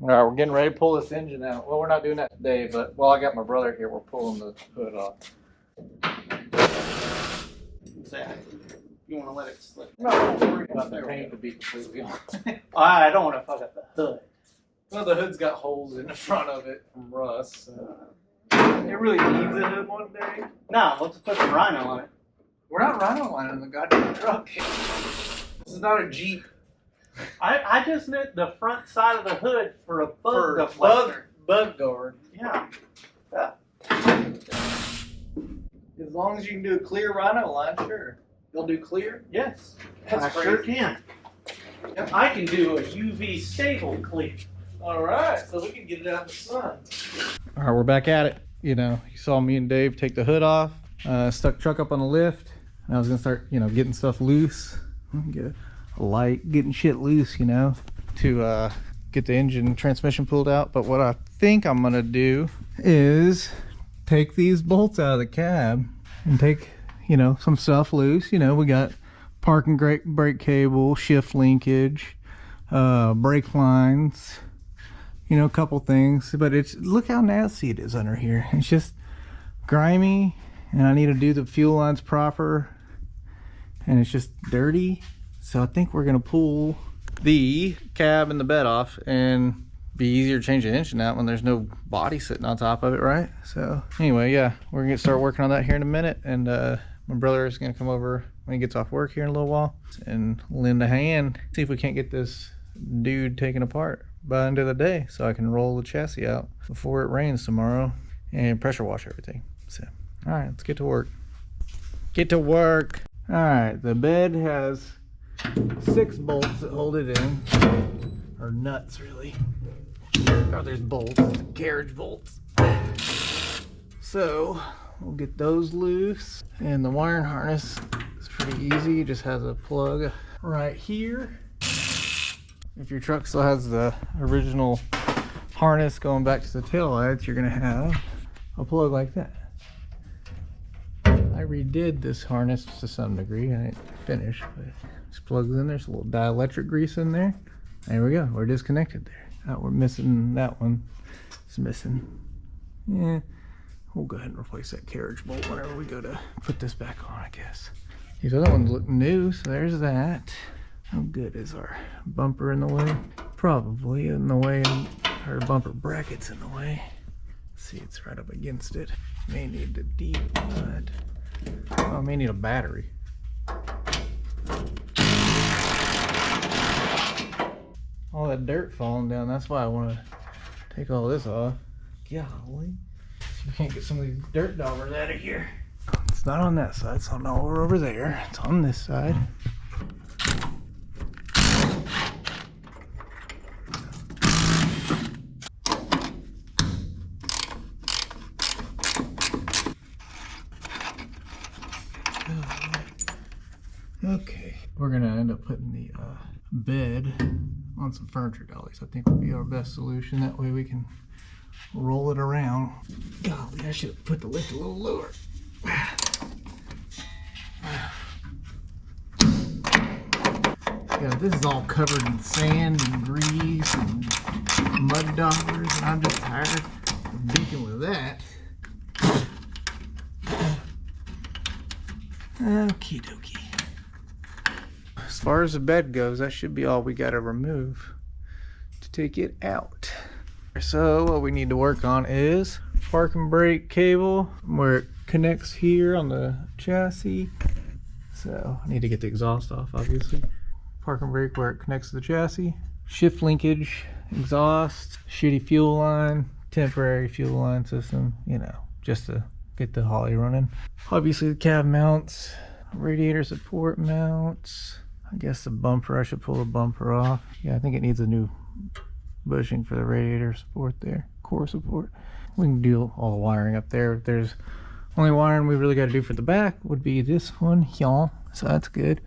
All right, we're getting ready to pull this engine out. Well, we're not doing that today, but while I got my brother here, we're pulling the hood off. You want to let it slip? No, don't worry about the paint to be completely honest. I don't want to fuck up the hood. Well, the hood's got holes in the front of it from rust. So. It really needs a hood one day. No, let's put some Rhino on it. We're not rhino lining the goddamn truck. This is not a Jeep. I just meant the front side of the hood for a bug For deflector. bug guard. Yeah. As long as you can do a clear rhino line, sure. You'll do clear? Yes. That's I crazy. sure can. Yep. I can do a UV stable clear. Alright, so we can get it out in the sun. Alright, we're back at it. You know, you saw me and Dave take the hood off, stuck truck up on the lift, and I was gonna start, you know, getting stuff loose. Get a light, getting shit loose, you know, to get the engine transmission pulled out. But what I think I'm gonna do is take these bolts out of the cab and take, you know, some stuff loose. You know, we got parking brake cable, shift linkage, brake lines, you know, a couple things. But it's, look how nasty it is under here. It's just grimy, and I need to do the fuel lines proper, and it's just dirty. So I think we're gonna pull the cab and the bed off, and be easier to change the engine out when there's no body sitting on top of it, right? So anyway, yeah, we're gonna start working on that here in a minute, and my brother is gonna come over when he gets off work here in a little while and lend a hand, see if we can't get this dude taken apart by the end of the day, so I can roll the chassis out before it rains tomorrow and pressure wash everything. So all right, let's get to work. Get to work. All right, the bed has 6 bolts that hold it in, or nuts really. Oh, there's bolts, carriage bolts. So we'll get those loose, and the wiring harness is pretty easy. It just has a plug right here. If your truck still has the original harness going back to the tail lights, you're gonna have a plug like that. I redid this harness to some degree. I didn't finish, but this plugs in. There's a little dielectric grease in there. There we go. We're disconnected there. Oh, we're missing that one. It's missing. Yeah, we'll go ahead and replace that carriage bolt whenever we go to put this back on, I guess. These other ones look new, so there's that. How good is our bumper in the way? Probably in the way, our bumper bracket's in the way. Let's see, it's right up against it. May need to deep mud. Oh, I may need a battery. All that dirt falling down, that's why I want to take all this off. Golly. See if we can't get some of these dirt daubers out of here. It's not on that side, so no, we're over there. It's on this side. Okay, we're gonna end up putting the bed on some furniture dollies. I think would be our best solution. That way we can roll it around. Golly, I should have put the lift a little lower. Yeah, this is all covered in sand and grease and mud daubers, and I'm just tired of dealing with that. Okie dokie. As far as the bed goes, that should be all we got to remove to take it out. So what we need to work on is parking brake cable where it connects here on the chassis. So I need to get the exhaust off, obviously. Parking brake where it connects to the chassis. Shift linkage, exhaust, shitty fuel line, temporary fuel line system, you know, just to get the Holly running. Obviously the cab mounts, radiator support mounts. I guess the bumper, I should pull the bumper off. Yeah, I think it needs a new bushing for the radiator support there, core support. We can do all the wiring up there. If there's only wiring we really got to do for the back would be this one here, so that's good.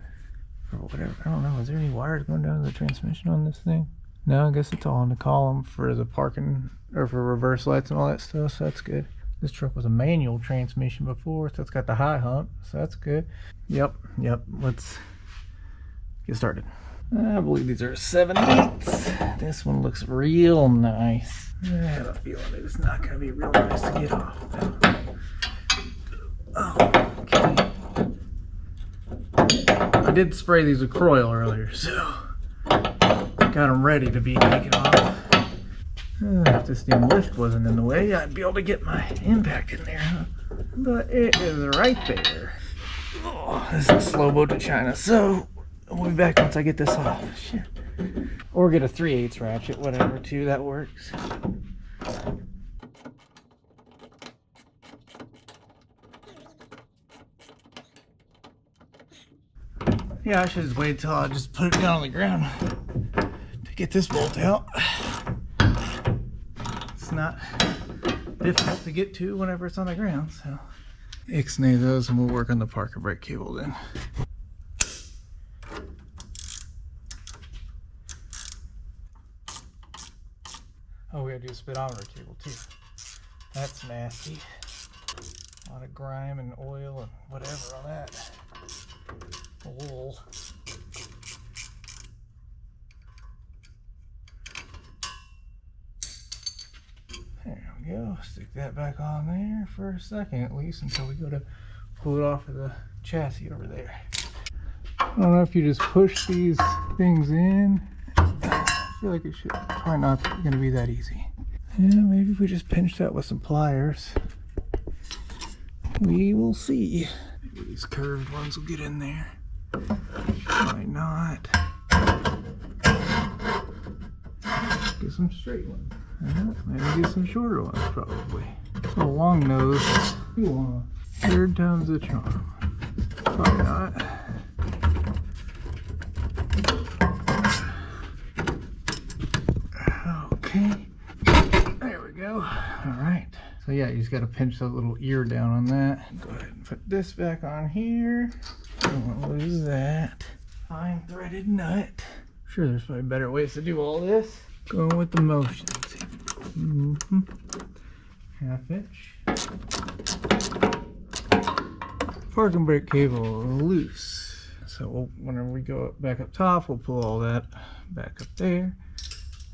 Or whatever, I don't know, is there any wires going down to the transmission on this thing? No, I guess it's all on the column for the parking, or for reverse lights and all that stuff, so that's good. This truck was a manual transmission before, so it's got the high hump, so that's good. Yep, let's get started. I believe these are 7/8. This one looks real nice. I have a feeling it's not going to be real nice to get off. Oh, okay. I did spray these with Croil earlier, so got them ready to be taken off. If this damn lift wasn't in the way, I'd be able to get my impact in there, huh? But it is right there. Oh, this is slow boat to China, so we'll be back once I get this off. Shit. Or get a 3/8 ratchet, whatever, too, that works. Yeah, I should just wait till I just put it down on the ground to get this bolt out. It's not difficult to get to whenever it's on the ground, so ixnay those and we'll work on the parking brake cable then. Oh, we gotta do a speedometer cable too. That's nasty. A lot of grime and oil and whatever on that. Wool. There we go. Stick that back on there for a second at least until we go to pull it off of the chassis over there. I don't know if you just push these things in. I feel like it should probably not going to be that easy. Yeah, maybe if we just pinch that with some pliers. We will see. Maybe these curved ones will get in there. Might not. Get some straight ones. Maybe get some shorter ones probably. So long nose. Third time's the charm. Probably not. Okay. There we go. Alright. So yeah, you just gotta pinch that little ear down on that. Go ahead and put this back on here. Don't want to lose that. Fine threaded nut. Sure, there's probably better ways to do all this. Going with the motions. Half inch. Parking brake cable loose. So whenever we go back up top, we'll pull all that back up there,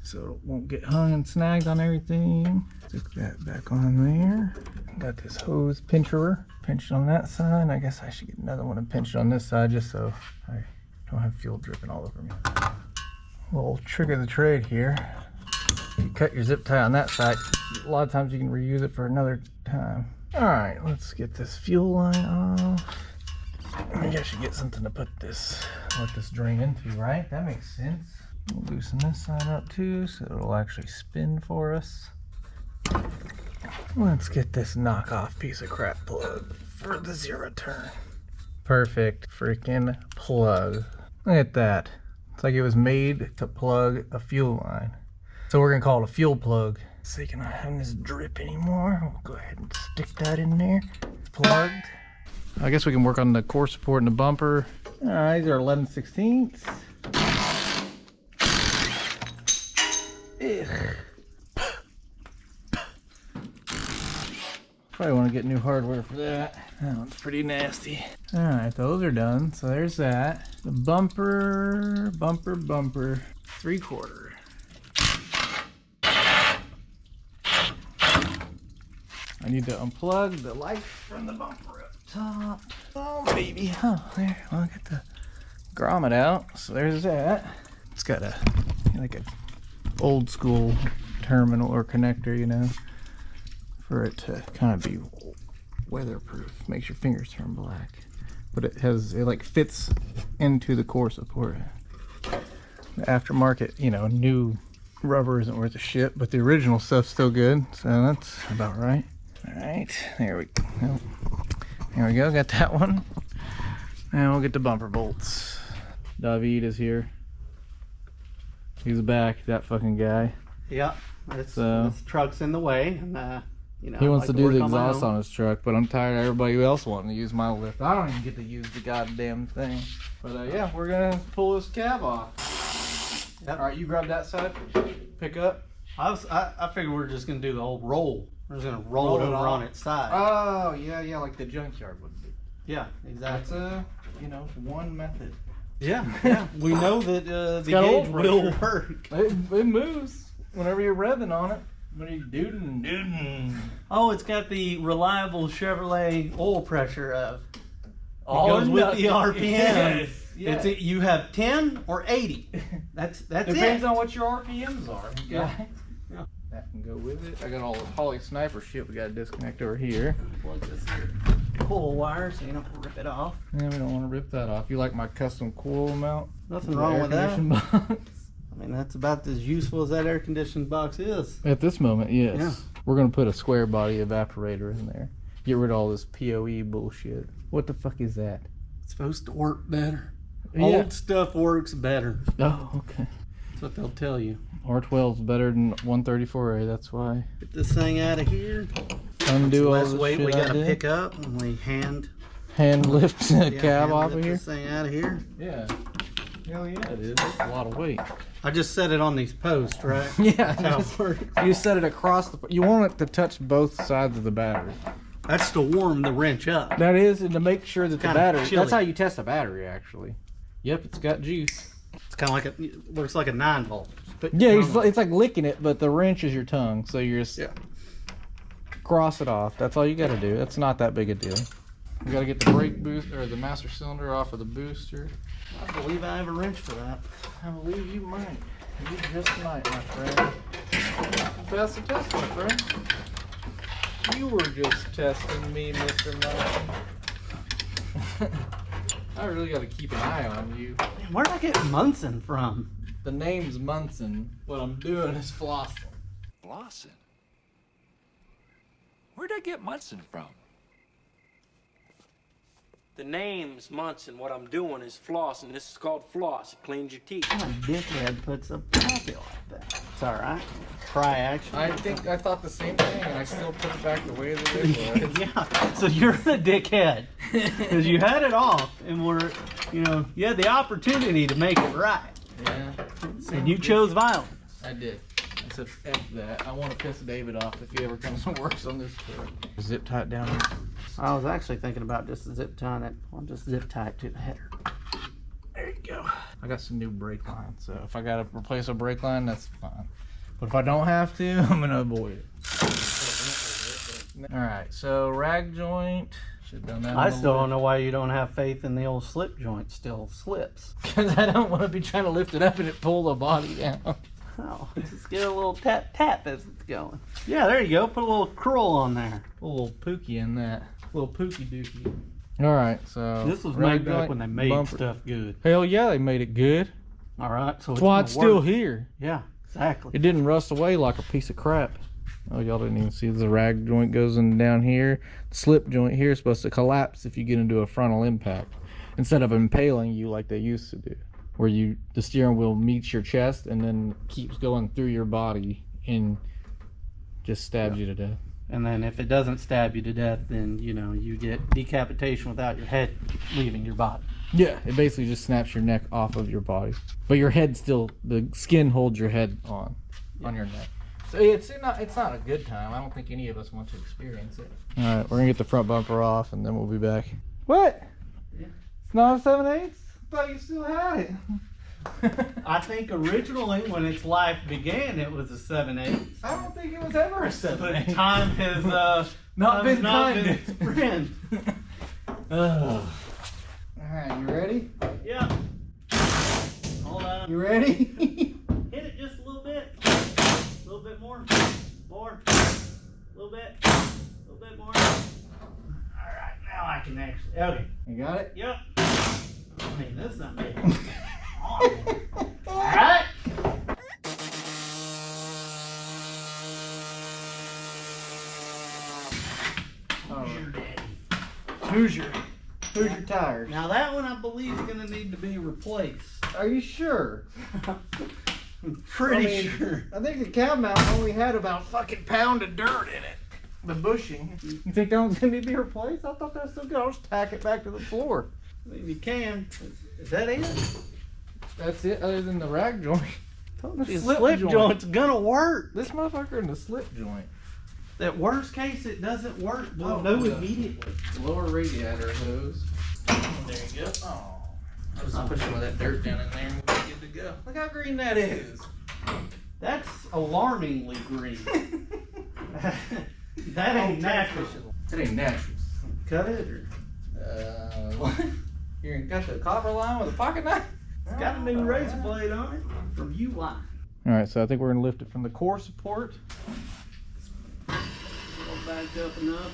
so it won't get hung and snagged on everything. Stick that back on there. Got this hose pincher. Pinched on that side. I guess I should get another one and pinch it on this side just so I don't have fuel dripping all over me. Little trick of the trade here. You cut your zip tie on that side, a lot of times you can reuse it for another time. Alright, let's get this fuel line off. Maybe I should get something to put this, let this drain into, right? That makes sense. We'll loosen this side up too so it'll actually spin for us. Let's get this knockoff piece of crap plug for the 0 turn. Perfect freaking plug. Look at that. It's like it was made to plug a fuel line. So we're gonna call it a fuel plug. So you cannot have this drip anymore. We'll go ahead and stick that in there. It's plugged. I guess we can work on the core support and the bumper. Alright, these are 11/16. Ugh. Probably want to get new hardware for that. That one's pretty nasty. Alright, those are done. So there's that. The bumper, 3/4. I need to unplug the light from the bumper up top. Oh baby. Oh, there. Well, I'll get the grommet out. So there's that. It's got a like a old school terminal or connector, you know, for it to kind of be weatherproof. Makes your fingers turn black. But it like fits into the core support. The aftermarket, you know, new rubber isn't worth a shit, but the original stuff's still good, so that's about right. Alright, there we go. There we go, got that one. Now we'll get the bumper bolts. David is here. He's back, that fucking guy. Yeah, this truck's in the way, and you know, he wants to do the exhaust on his truck, but I'm tired of everybody else wanting to use my lift. I don't even get to use the goddamn thing. But yeah, we're gonna pull this cab off. Yep. All right, you grab that side. Pick up. I figured we were just gonna do the old roll. We're just gonna roll it over on its side. Oh yeah, like the junkyard would do. Yeah, exactly. That's you know, one method. Yeah. We know that the got oil gauge will pressure. work. It moves whenever you're revving on it. When you're dooting. Oh, it's got the reliable Chevrolet oil pressure of. It All goes or with nothing. the RPM. Yes. You have 10 or 80. That's Depends it. on what your RPMs are. Yeah. That can go with it. I got all the poly sniper shit we got to disconnect over here. Plug this here. Coil wire so you don't rip it off. Yeah, we don't want to rip that off. You like my custom coil mount? Nothing wrong with that. Box? I mean, that's about as useful as that air conditioning box is. At this moment, yes. Yeah. We're going to put a square body evaporator in there. Get rid of all this PoE bullshit. What the fuck is that? It's supposed to work better. Yeah. Old stuff works better. Oh, okay. That's what they'll tell you. R12 is better than 134A, that's why. Get this thing out of here. Undo all Less the weight shit we I gotta did. pick up and we hand Lift the cab hand off lift of here. this thing out of here. Yeah. Hell yeah, it is. That's a lot of weight. I just set it on these posts, right? Yeah. That's how it works. You set it across the. You want it to touch both sides of the battery. That's to warm the wrench up. That is, and to make sure that the Kinda battery. chilly. That's how you test a battery, actually. Yep, it's got juice. It's kind of like it works like a 9-volt. Yeah, it's like licking it, but the wrench is your tongue, so you're just cross it off. That's all you got to do. That's not that big a deal. You got to get the brake boost or the master cylinder off of the booster. I believe I have a wrench for that. I believe you might. You just might, my friend. Pass the test, my friend. You were just testing me, Mr. Munson. I really got to keep an eye on you. Man, where'd I get Munson from? The name's Munson. What I'm doing is flossing. Flossing? Where'd I get Munson from? The name's Munson. What I'm doing is flossing. This is called floss. It cleans your teeth. My dickhead puts a pocket like that. It's alright. Try action. I thought the same thing, and I still put it back the way that it was. Yeah, so you're the dickhead. Because you had it off and you had the opportunity to make it right. Yeah. And you chose violence. I did. I said, F that. I want to piss David off if he ever comes and works on this truck. Zip tie it down here. I was actually thinking about just zip tying it. I'll just zip tie it to the header. There you go. I got some new brake lines, so if I got to replace a brake line, that's fine. But if I don't have to, I'm going to avoid it. Alright, so rag joint. Should have done that. I still don't know why you don't have faith in the old slip joint still slips. Because I don't want to be trying to lift it up and it pull the body down. Oh, just get a little tap as it's going. Yeah, there you go. Put a little curl on there. A little pookie in that. A little pookie dookie. Alright, so. This was rag made back joint, when they made bumper. stuff good. Hell yeah, they made it good. All right, so That's why it's still here. Yeah, exactly. It didn't rust away like a piece of crap. Oh, y'all didn't even see the rag joint goes in down here. The slip joint here is supposed to collapse if you get into a frontal impact, instead of impaling you like they used to do, where the steering wheel meets your chest and then keeps going through your body and just stabs you to death. And then if it doesn't stab you to death, then you get decapitation without your head leaving your body. Yeah, it basically just snaps your neck off of your body, but your head still, the skin holds your head on your neck. So it's not a good time. I don't think any of us want to experience it. All right, we're gonna get the front bumper off and then we'll be back. What? Yeah. It's not a 7/8? I thought you still had it. I think originally when its life began, it was a 7/8. I don't think it was ever a 7/8. But time has Not been not kind. been its friend. All right, you ready? Yeah. Hold on. You ready? Hit it just a little bit. A little bit more. More. A little bit. A little bit more. Alright, now I can actually. Okay. You got it? Yep. I mean, this is not big. Alright. Who's your tires? Now that one I believe is going to need to be replaced. Are you sure? I'm pretty sure. I think the cab mount only had about fucking pound of dirt in it. The bushing. You think that one's gonna need to be replaced? I thought that was still good. I'll just tack it back to the floor. I mean, you can. Is that it? That's it, other than the rag joint. The slip joint's gonna work. This motherfucker in the slip joint. That worst case, it doesn't work. We'll Oh, know yeah. immediately. Lower radiator hose. There you go. Oh. I'll just put some of that dirt down in there and we'll be good to go. Look how green that is. That's alarmingly green. That ain't natural. That ain't natural. Cut it or? What? You got the copper line with a pocket knife? It's got a new razor blade on it from U-Line. Alright, so I think we're going to lift it from the core support. All backed up enough.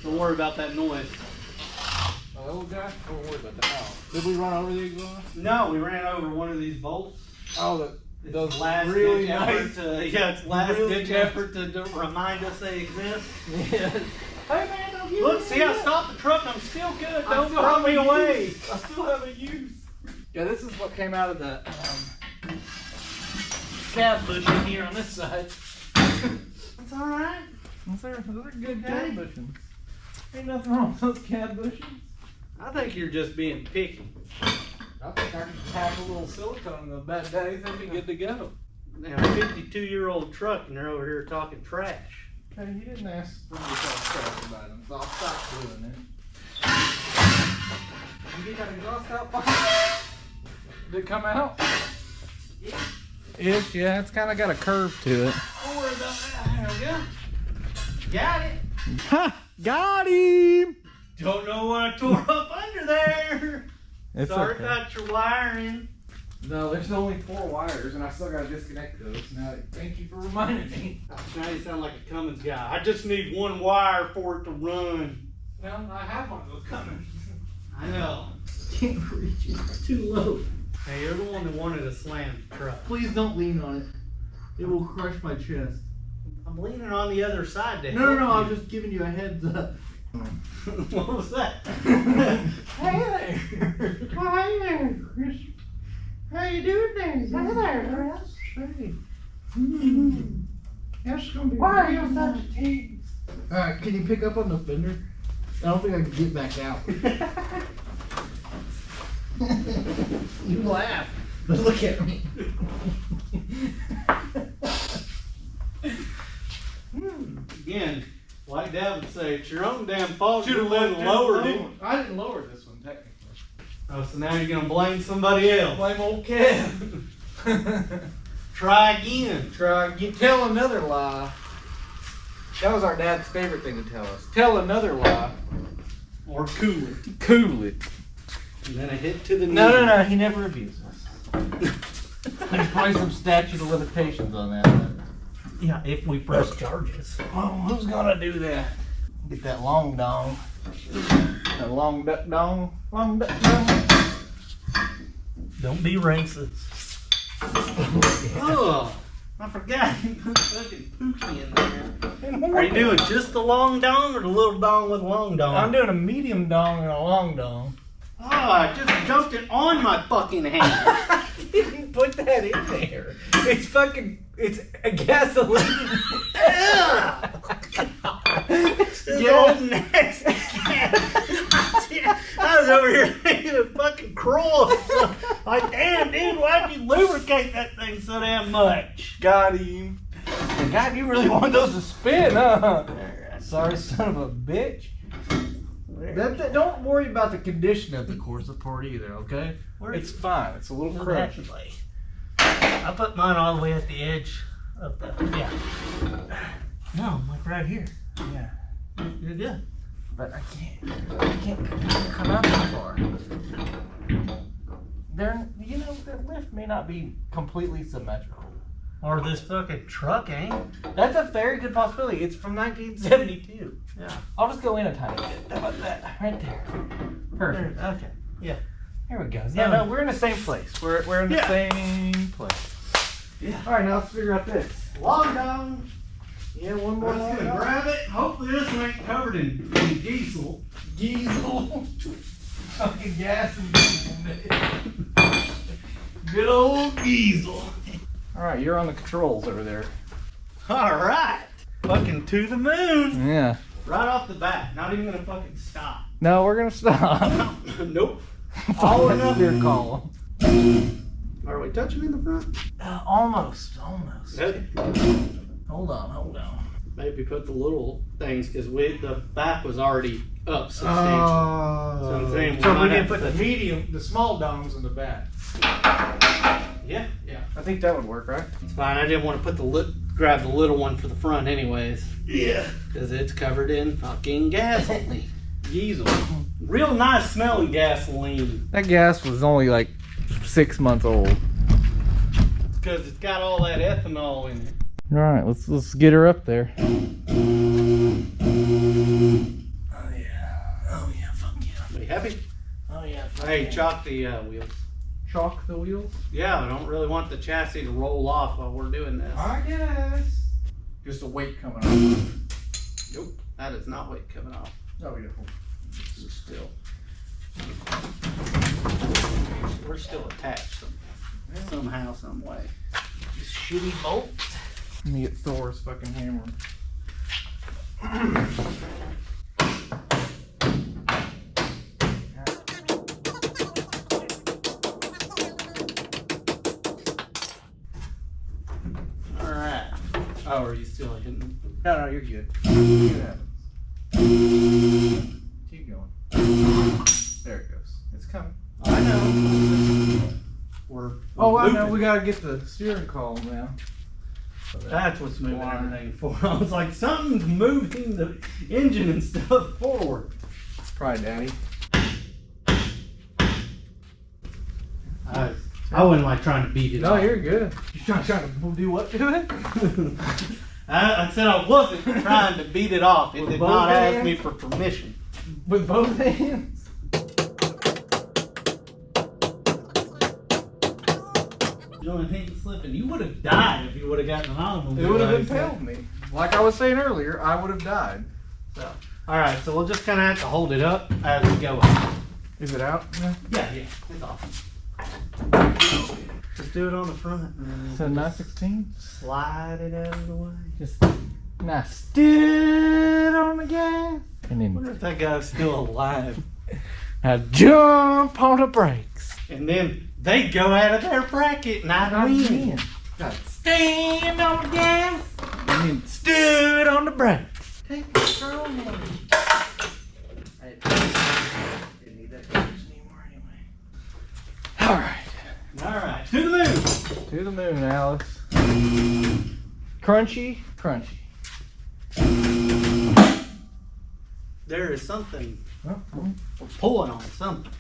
Don't worry about that noise. Oh, old guy? Don't worry about that. Oh. Did we run over the exhaust? No, we ran over one of these bolts. Oh, Those last really ditch nice. it's last Really ditch nice. effort to remind us they exist. Yeah. Hey man, don't give Look, me see, I that. stopped the truck and I'm still good. I Don't still throw have me a away. use. I still have a use. Yeah, this is what came out of the cab bushing here on this side. It's all right. Those are good cab bushings. Ain't nothing wrong with those cab bushings. I think you're just being picky. I think I can pack a little silicone in the bad days and be good to go. Now, 52-year-old truck and they're over here talking trash. Hey, he didn't ask for me to talk trash about him, so I'll stop doing it. You get that exhaust out, Bobby? Did it come out? Yeah. Ish, yeah, it's kind of got a curve to it. Don't worry about that. There we go. Got it. Ha! Got him! Don't know what I tore up under there. It's Sorry okay. about your wiring. No, there's only 4 wires, and I still gotta disconnect those. Now, thank you for reminding me. Now you sound like a Cummins guy. I just need one wire for it to run. Well, I have one of those coming. I know. Can't reach it. It's too low. Hey, you're the one that wanted to slam the truck. Please don't lean on it. It will crush my chest. I'm leaning on the other side to No, help I was you. just giving you a heads up. What was that? Hey there! Hi there, Chris. How you doing there? Hi there, Chris. Hey. That's gonna be. Why are you such a tease? Alright, can you pick up on the fender? I don't think I can get back out. You laugh, but look at me. Again, like Dad would say, it's your own damn fault. You should have lowered it. I didn't lower this one, technically. Oh, so now you're gonna blame somebody else. Blame old Kev. Try again. Try again. Tell another lie. That was our dad's favorite thing to tell us. Tell another lie. Or cool it. Cool it. And then a hit to the knee. No. He never abused us. There's probably some statute of limitations on that. Yeah, if we press charges. Oh, who's gonna do that? Get that long dong. That long duck dong. Long duck dong. Don't be racist. Oh, I forgot you put fucking Pookie in there. Are you doing just the long dong or the little dong with long dong? I'm doing a medium dong and a long dong. Oh, I just dumped it on my fucking hand. You didn't put that in there. It's fucking, it's a gasoline. Golden nasty cat. I was over here thinking of fucking cross. Like, damn, dude, why'd you lubricate that thing so damn much? Got him. God, you really want those to spin, huh? Sorry, son of a bitch. Don't worry about the condition of the core support either, okay? It's fine. It's a little crushed. I put mine all the way at the edge of the, yeah. No, like right here. Yeah. You're good. But I can't come out that far. The lift may not be completely symmetrical. Or this fucking truck ain't. That's a very good possibility. It's from 1972. Yeah. I'll just go in a tiny bit. How about that? Right there. Perfect. Okay. Yeah. Here we go. Yeah, no, we're in the same place. We're in the same place. Yeah. All right, now let's figure out this. Long dong. Yeah, one more I'm just gonna grab it. Hopefully this one ain't covered in diesel. Diesel. Fucking gas and diesel. Good old diesel. All right, you're on the controls over there. All right. Fucking to the moon. Yeah. Right off the bat. Not even gonna fucking stop. No, we're gonna stop. Nope. All enough your call. Are we touching in the front? Almost. Okay. Hold on. maybe put the little things because the back was already up substantially. So I'm saying so we didn't put the small domes in the back. Yeah. I think that would work, right? It's fine. I didn't want to put grab the little one for the front, anyways. Yeah. Because it's covered in fucking gasoline. Diesel. Real nice smelling gasoline. That gas was only like 6 months old. Because it's got all that ethanol in it. All right, let's get her up there. Oh yeah, fuck yeah. Are you happy? Oh yeah. Hey, chalk the wheels. Chalk the wheels? Yeah, I don't really want the chassis to roll off while we're doing this. I guess. Just a weight coming off. Nope, that is not weight coming off. Oh yeah. Still. We're still attached somehow, some way. This shitty bolt. Let me get Thor's fucking hammer. Alright. Oh, are you still hitting them? No, you're good. See what happens. Keep going. There it goes. It's coming. I know. We're I know. moving. We gotta get the steering column now. That's what's moving everything forward. I was like, something's moving the engine and stuff forward. It's probably Daddy. I wouldn't like trying to beat it No, off. you're good. You're trying to do what to it? I said I wasn't trying to beat it off. It With did both not ask hands? me for permission. With both hands? The only thing that's slipping, you would have died if you would have gotten an automobile. It would have impaled me. Like I was saying earlier, I would have died. So, all right, so we'll just kind of have to hold it up as we go. Is it out? Yeah, it's off. Just do it on the front. And So 9/16. slide it out of the way. Just now stood on the gas. And I wonder then if that guy's still alive. I jump on the brakes. And then they go out of their bracket and I win. Got stand on the gas. And then stood on the brakes. Take control. I didn't need that gauge anymore anyway. Alright. Alright, to the moon. To the moon, Alice. Crunchy, crunchy. There is something, Oh, we're pulling on something.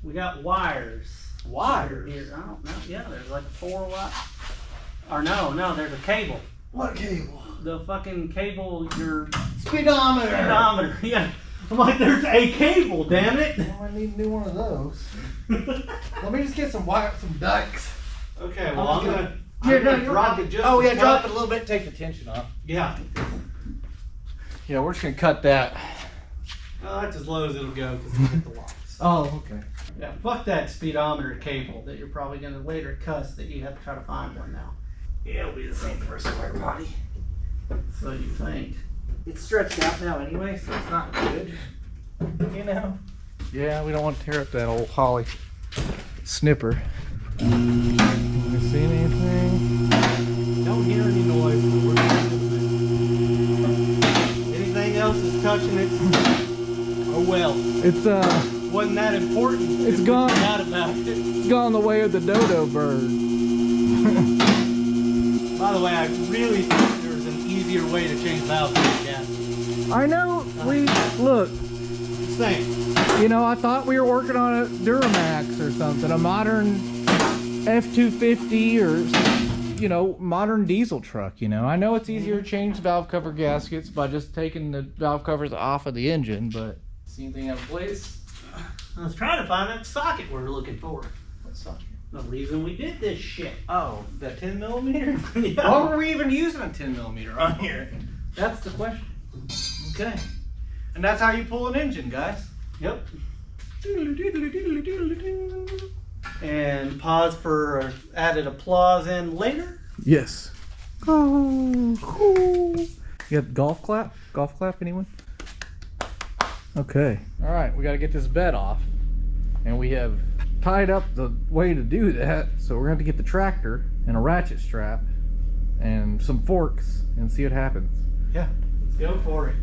We got wires. Wires? Here, I don't know. Yeah, there's like 4 wires. Or no, there's a cable. what cable? The fucking cable, your Speedometer. speedometer. Yeah. I'm like, there's a cable, damn it. Oh, I need to do one of those. Let me just get some ducks. Okay, well, I'm gonna drop it just Oh a yeah, drop touch. it a little bit. Take the tension off. Yeah. Yeah, we're just gonna cut that. Well, that's as low as it'll go because it'll hit the locks. Oh, okay. Yeah, fuck that speedometer cable that you're probably gonna later cuss that you have to try to find one now. Yeah, it'll be the same for a Squarebody. So you think. It's stretched out now anyway, so it's not good. You know? Yeah, we don't want to tear up that old holly snipper. You see anything? Don't hear any noise. Anything else is touching it. Oh well. It's Wasn't that important. It's if we gone. forgot about it. gone the way of the dodo bird. By the way, I really think there's an easier way to change valves than gas. I know. Look. Same. You know, I thought we were working on a Duramax or something, a modern F-250 or, you know, modern diesel truck, you know. I know it's easier to change valve cover gaskets by just taking the valve covers off of the engine, but see anything out of place? I was trying to find that socket we're looking for. What socket? The reason we did this shit. Oh, that 10 millimeter? Yeah. Why were we even using a 10 millimeter on here? That's the question. Okay. And that's how you pull an engine, guys. Yep. And pause for added applause in later. Yes. Oh, cool. You got golf clap? Golf clap, anyone? Okay. All right, we got to get this bed off. And we have tied up the way to do that. So we're going to have to get the tractor and a ratchet strap and some forks and see what happens. Yeah, let's go for it.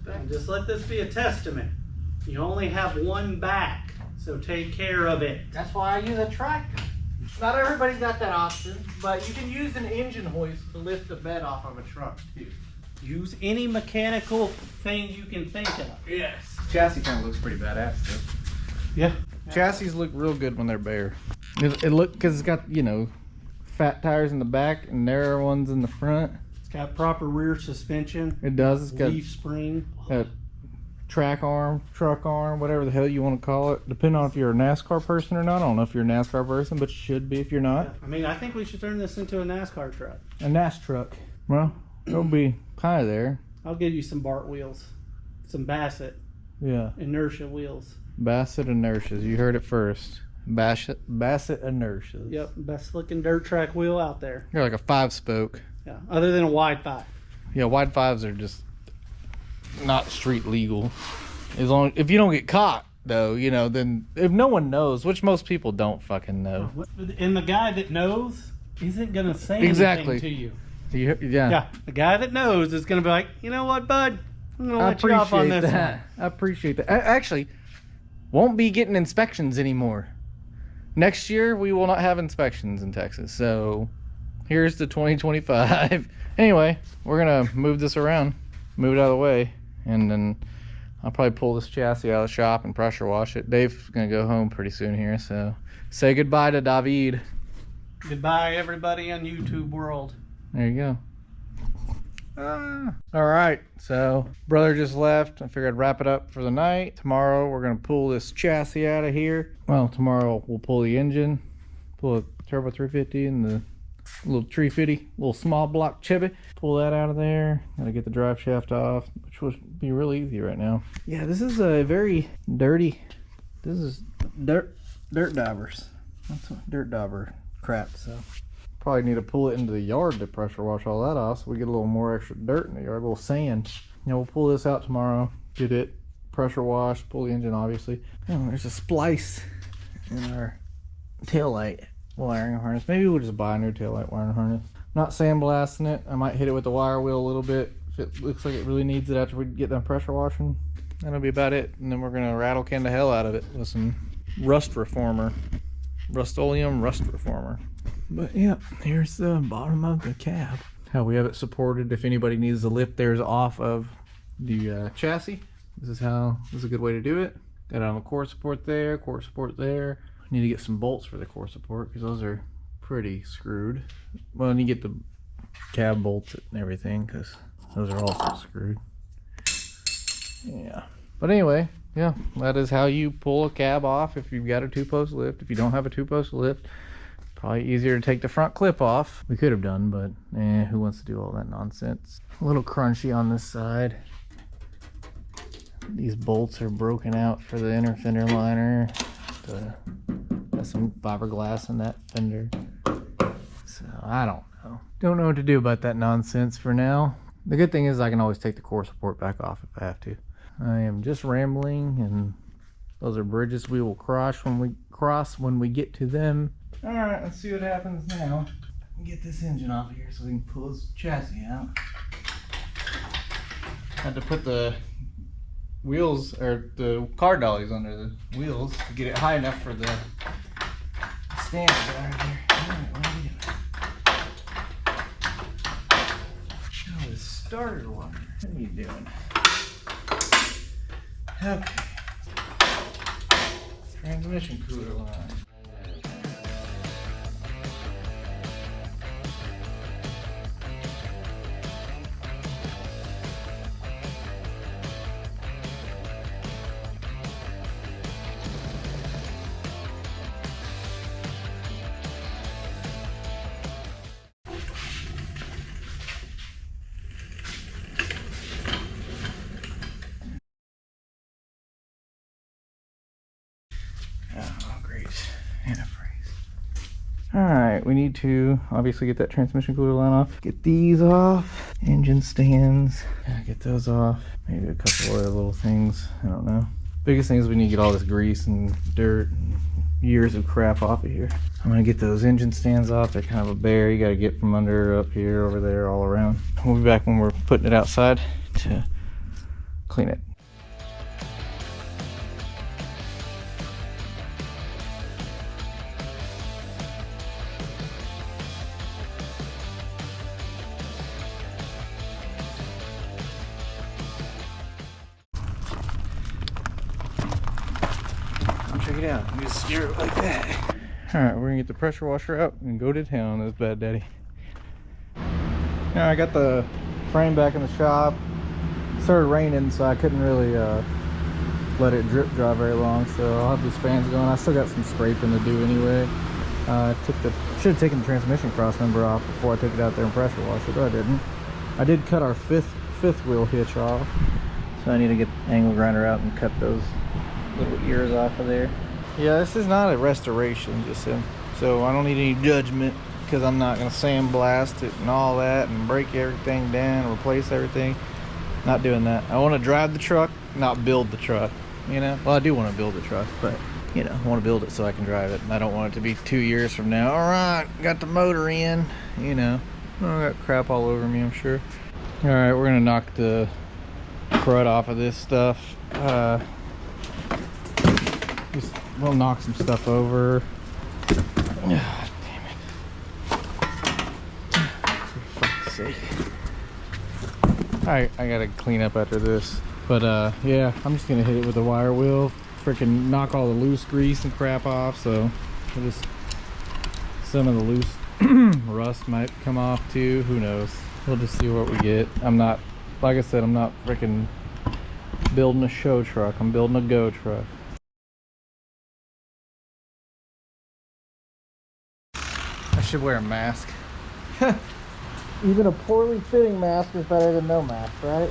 And just let this be a testament. You only have one back, so take care of it. That's why I use a tractor. Not everybody's got that option, but you can use an engine hoist to lift the bed off of a truck too. Use any mechanical thing you can think of. Yes. Chassis kind of looks pretty badass though. Yeah. Chassis look real good when they're bare. It look because it's got, you know, fat tires in the back and narrow ones in the front. It's got proper rear suspension. It does. It's got leaf spring. a track arm, truck arm, whatever the hell you want to call it. Depending on if you're a NASCAR person or not. I don't know if you're a NASCAR person, but you should be if you're not. Yeah. I mean, I think we should turn this into a NASCAR truck. A NAS truck. Well, it'll be kind of there. I'll give you some Bart wheels. Some Bassett Yeah. inertia wheels. Bassett inertias. You heard it first. Bassett inertias. Yep, best looking dirt track wheel out there. They're like a 5-spoke. Yeah, other than a wide 5. Yeah, wide 5s are just not street legal. As long if you don't get caught though, you know, then if no one knows, which most people don't fucking know. And the guy that knows isn't gonna say Exactly. anything to you. Yeah. Yeah, the guy that knows is gonna be like, you know what, bud? I'm gonna I let you off on appreciate this that. one. I appreciate that. I actually won't be getting inspections anymore. Next year we will not have inspections in Texas. So here's the 2025. Anyway, we're gonna move this around, move it out of the way, and then I'll probably pull this chassis out of the shop and pressure wash it. Dave's gonna go home pretty soon here, so say goodbye to David. Goodbye, everybody on YouTube world. There you go. All right, so brother just left. I figured I'd wrap it up for the night. Tomorrow we're gonna pull this chassis out of here. Well, tomorrow we'll pull the engine, pull a turbo 350 and the little 350, little small block Chevy. Pull that out of there. Gotta get the drive shaft off, which would be real easy right now. Yeah, this is a very dirty. This is dirt divers. That's what dirt diver crap. So probably need to pull it into the yard to pressure wash all that off, so we get a little more extra dirt in the yard, a little sand. Yeah, we'll pull this out tomorrow. Get it pressure washed. Pull the engine, obviously. Oh, there's a splice in our taillight wiring harness. Maybe we'll just buy a new taillight wiring harness. Not sandblasting it. I might hit it with the wire wheel a little bit if it looks like it really needs it after we get done pressure washing. That'll be about it. And then we're gonna rattle can the hell out of it with some rust reformer. Rust-Oleum rust reformer. But yeah, here's the bottom of the cab. How we have it supported if anybody needs to lift theirs off of the chassis. This is a good way to do it. Got it on the core support there, core support there. Need to get some bolts for the core support because those are pretty screwed. Well, and you get the cab bolts and everything because those are also screwed. Yeah. But anyway, yeah, that is how you pull a cab off if you've got a 2-post lift. If you don't have a 2-post lift, probably easier to take the front clip off. We could have done, but who wants to do all that nonsense? A little crunchy on this side. These bolts are broken out for the inner fender liner. Got some fiberglass in that fender. So I don't know. Don't know what to do about that nonsense for now. The good thing is I can always take the core support back off if I have to. I am just rambling, and those are bridges we will cross when we get to them. All right, let's see what happens now. Get this engine off here so we can pull this chassis out. Had to put the wheels or the car dollies under the wheels to get it high enough for the stand right here. All right, what are we doing? Oh, the starter wire. What are you doing? Okay. Transmission cooler line. Alright, we need to obviously get that transmission cooler line off. Get these off. Engine stands. Yeah, get those off. Maybe a couple other little things. I don't know. Biggest thing is we need to get all this grease and dirt and years of crap off of here. I'm gonna get those engine stands off. They're kind of a bear. You gotta get from under, up here, over there, all around. We'll be back when we're putting it outside to clean it. Check it out. You just steer it like that. Alright, we're gonna get the pressure washer out and go to town. That's bad, Daddy. Now I got the frame back in the shop. It started raining, so I couldn't really let it drip dry very long. So I'll have these fans going. I still got some scraping to do anyway. Should have taken the transmission cross member off before I took it out there and pressure wash it, but I didn't. I did cut our fifth wheel hitch off, so I need to get the angle grinder out and cut those little ears off of there. Yeah, this is not a restoration, so I don't need any judgment, because I'm not going to sandblast it and all that and break everything down, replace everything. Not doing that. I want to drive the truck, not build the truck, you know. Well, I do want to build the truck, but you know, I want to build it so I can drive it, and I don't want it to be 2 years from now. All right, got the motor in, you know. I got crap all over me, I'm sure. All right, we're gonna knock the crud off of this stuff. We'll knock some stuff over. Ah, damn it. For fuck's sake. I gotta clean up after this. But yeah, I'm just gonna hit it with a wire wheel. Freaking knock all the loose grease and crap off. So some of the loose rust might come off too. Who knows? We'll just see what we get. I'm not, like I said, I'm not freaking building a show truck. I'm building a go truck. I should wear a mask. Even a poorly fitting mask is better than no mask, right?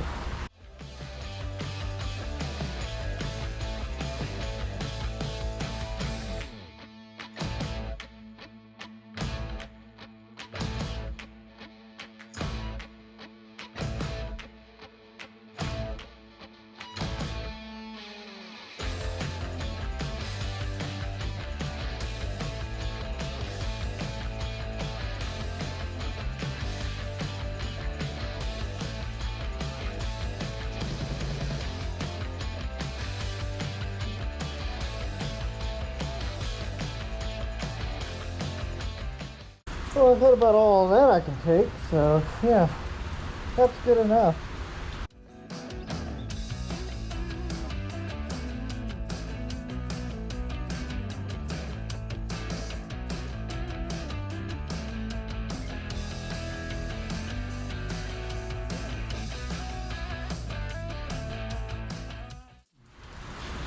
Well, I've had about all that I can take, so yeah, that's good enough.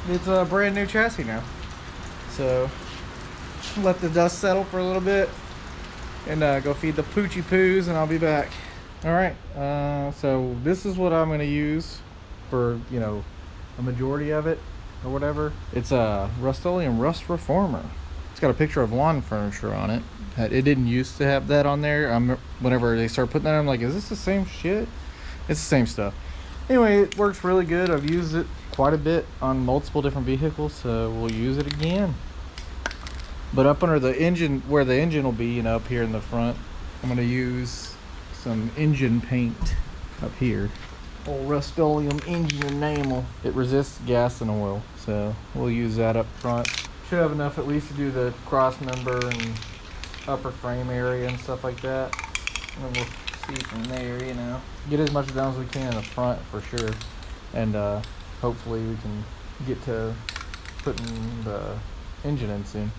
It's a brand new chassis now, so let the dust settle for a little bit and go feed the poochie poos, and I'll be back. All right, so this is what I'm going to use for, you know, a majority of it or whatever. It's a Rust-Oleum Rust Reformer. It's got a picture of lawn furniture on it. It didn't used to have that on there. Whenever they start putting that, I'm like, is this the same shit? It's the same stuff. Anyway, it works really good. I've used it quite a bit on multiple different vehicles, so we'll use it again. But up under the engine, where the engine will be, you know, up here in the front, I'm going to use some engine paint up here. Old Rust-Oleum engine enamel. It resists gas and oil, so we'll use that up front. Should have enough at least to do the cross member and upper frame area and stuff like that. And we'll see from there, you know. Get as much done as we can in the front for sure. And hopefully we can get to putting the engine in soon.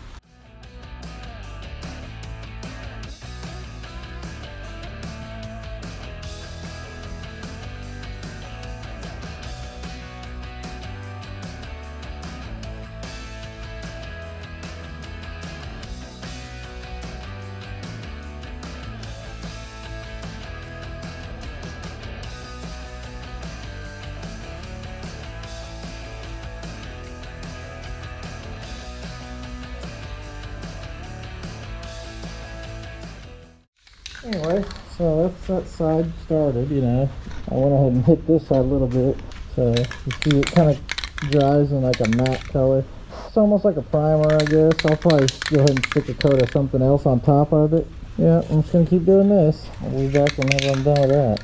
Anyway, so that's that side started, you know. I went ahead and hit this side a little bit. So you see it kind of dries in like a matte color. It's almost like a primer, I guess. I'll probably go ahead and stick a coat of something else on top of it. Yeah, I'm just gonna keep doing this. I'll be back whenever I'm done with that.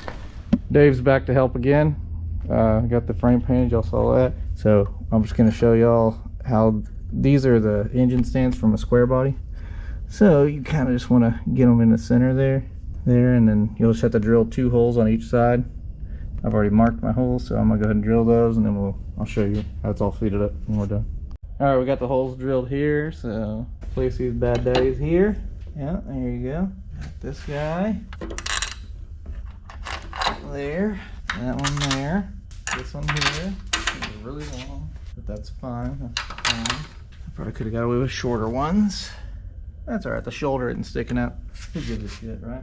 Dave's back to help again. Got the frame painted, y'all saw that. So I'm just gonna show y'all how these are the engine stands from a Squarebody. So you kind of just want to get them in the center there, and then you'll just have to drill 2 holes on each side. I've already marked my holes, so I'm gonna go ahead and drill those, and then I'll show you how it's all fitted up when we're done. All right, we got the holes drilled here, so place these bad daddies here. Yeah, there you go. Got this guy there, that one there, this one here. It's really long, but that's fine. That's fine. I probably could have got away with shorter ones. That's alright, the shoulder isn't sticking out. Who gives a shit, right?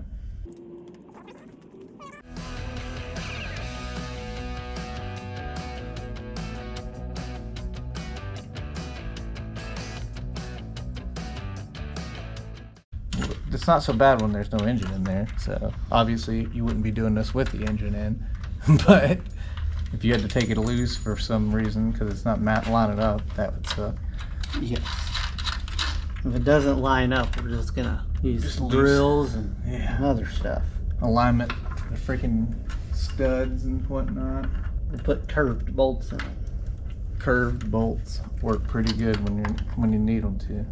It's not so bad when there's no engine in there, so obviously you wouldn't be doing this with the engine in. But if you had to take it loose for some reason, because it's not lining up, that would suck. Yes. If it doesn't line up, we're just gonna use drills and other stuff. Alignment, the freaking studs and whatnot. We'll put curved bolts in it. Curved bolts work pretty good when you need them to.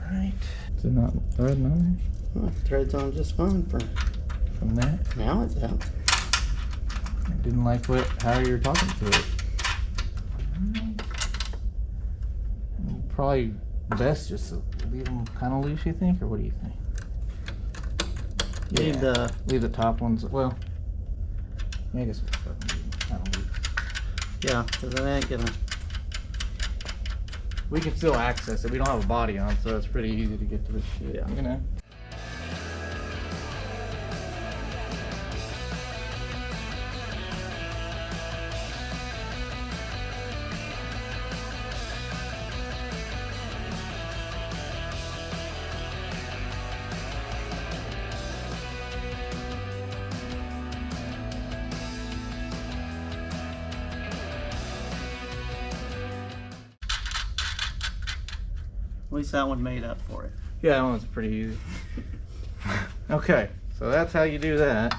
Alright. Is it not threading on there? Well, thread's on just fine From that? now. It's out. I didn't like how you were talking to it. Probably best just to leave them kind of loose, you think, or what do you think? Leave the top ones. Well, yeah, I guess it's kind of loose. Yeah, because I ain't gonna. We can still access it. We don't have a body on, so it's pretty easy to get to this shit. Yeah. You know. At least that one made up for it. Yeah, that one's pretty easy. Okay, so that's how you do that.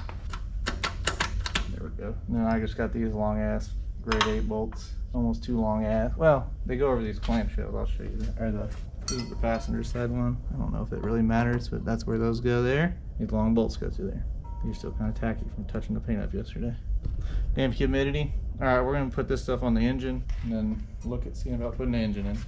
There we go. Now I just got these long ass grade 8 bolts. Almost too long ass. Well, they go over these clamshells. I'll show you that. Or this is the passenger side one. I don't know if it really matters, but that's where those go there. These long bolts go through there. You're still kind of tacky from touching the paint up yesterday. Damn humidity. Alright, we're going to put this stuff on the engine and then look at seeing about putting the engine in.